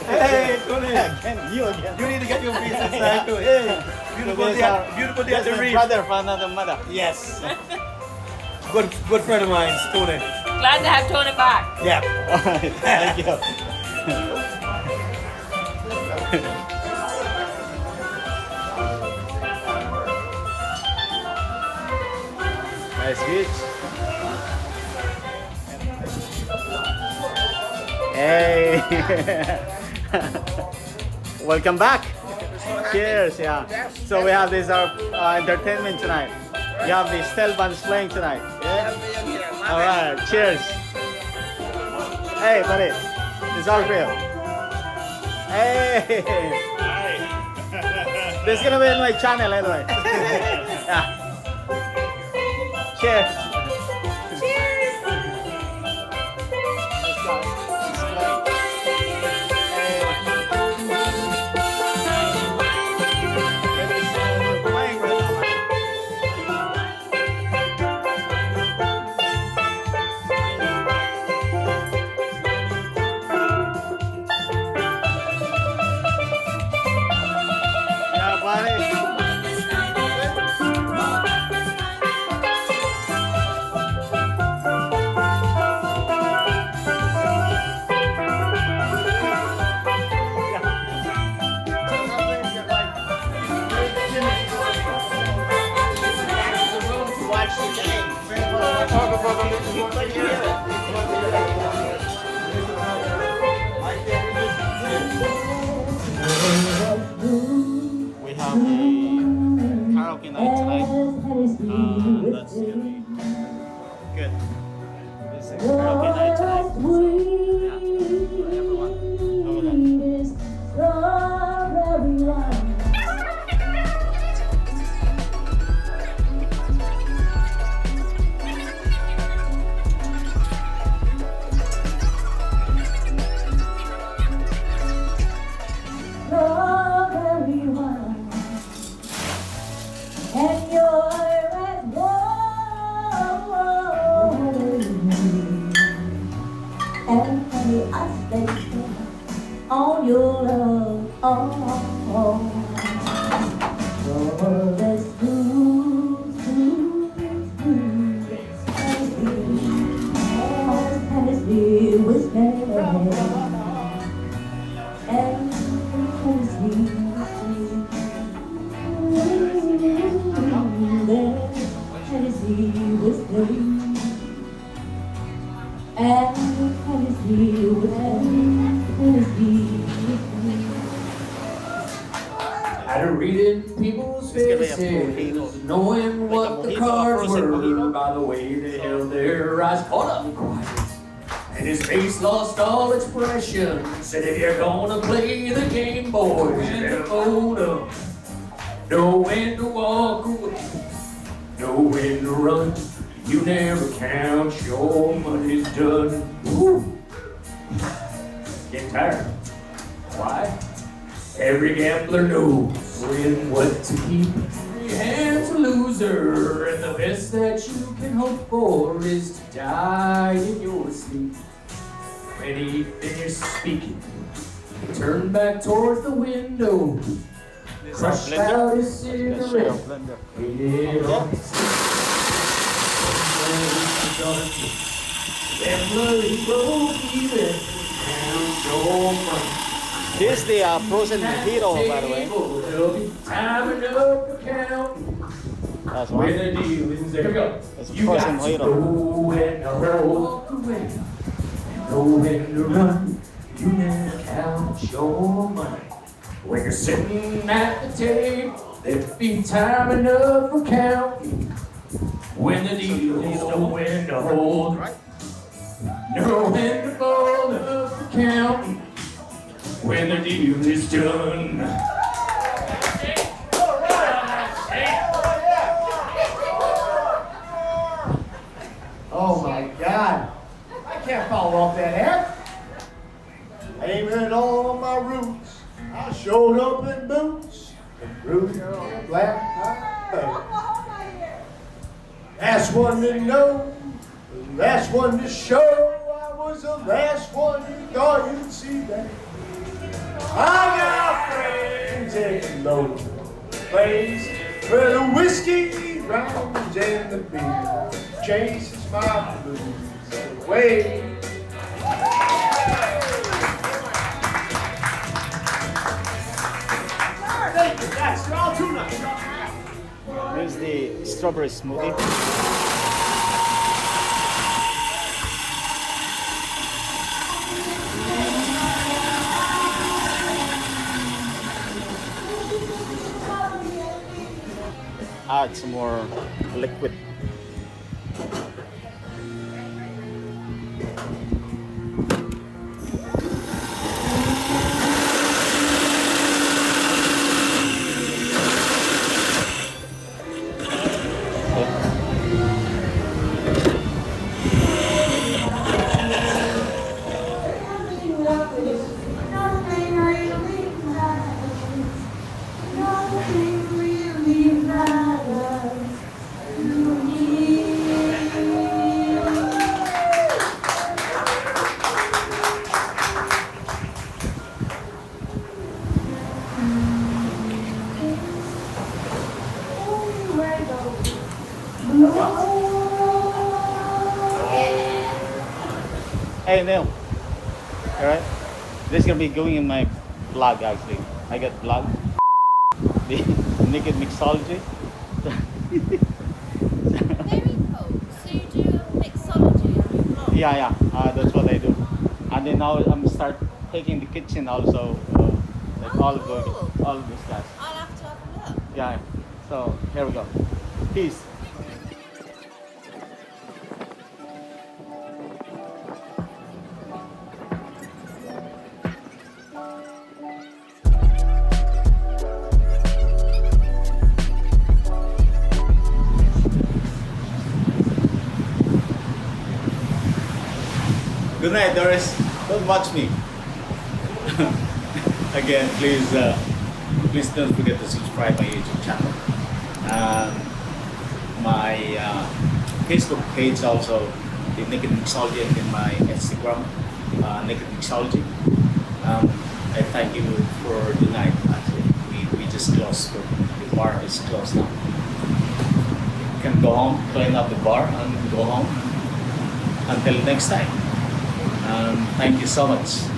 Hey, Tony. Again, you again. You need to get your face this time too. Hey, beautiful day, beautiful day at the Reef. Brother from another mother. Yes. Good friend of mine, Tony. Glad to have Tony back. Yeah. Alright, thank you. Nice beach. Hey. Welcome back. Cheers, yeah. So we have this entertainment tonight. You have the steel bands playing tonight. Yeah. All right. Cheers. Hey, buddy. It's all for you. Hey. This is gonna be in my channel anyway. Yeah. Cheers. We have a karaoke night tonight. That's gonna be good. This is karaoke night tonight. So, yeah, everyone, over there. All your love, let's do, Tennessee was bad, and Tennessee was good, and Tennessee was Had to read in people's faces, knowing what the cards were by the way they held their eyes caught up quiet. And his face lost all expression. Said, if you're gonna play the game, boys, you better hold up. Know when to walk away, know when to run. You never count your money's done. Woo. Getting tired. Why? Every gambler knows when what to keep. Every hand's a loser, and the best that you can hope for is to die in your sleep. When he finished speaking, he turned back towards the window, crushed out his cigarette, waited on his gambler, he broke even, count your money. This is the frozen mojito, by the way. Time enough for counting. That's When one. the deal is there. Here we go. It's a You frozen got to mojito. know when to walk away, know when to run. You never count your money. When you're sitting at the table, there'll be time enough for counting. When the deal is know when to hold, know when to fold up for counting. When the deal is done. Oh my God, I can't follow off that act. Aiming all my roots, I showed up in boots and rooted on a black tie. Last one to know, the last one to show, I was the last one who thought you'd see that. I got friends in low place where the whiskey drowns and the beer chases my blues away. Thank you, guys. You're all too nice. Here's the strawberry smoothie. Add some more liquid. Hey Neil, alright? This is gonna be going in my blog actually. I got blog, the Naked Mixology. Very cool. So you do mixology on your blog? Yeah, that's what I do. And then now I'm start taking the kitchen also, like all of this guys. I'll have to have a look. Yeah. So here we go. Peace. Good night, Doris. Don't watch me. Again, please don't forget to subscribe my YouTube channel. My Facebook page also, the Naked Mixology, and in my Instagram, Naked Mixology. I thank you for the night. Actually, we just closed. The bar is closed now. You can go home, clean up the bar, and go home. Until next time. Thank you so much.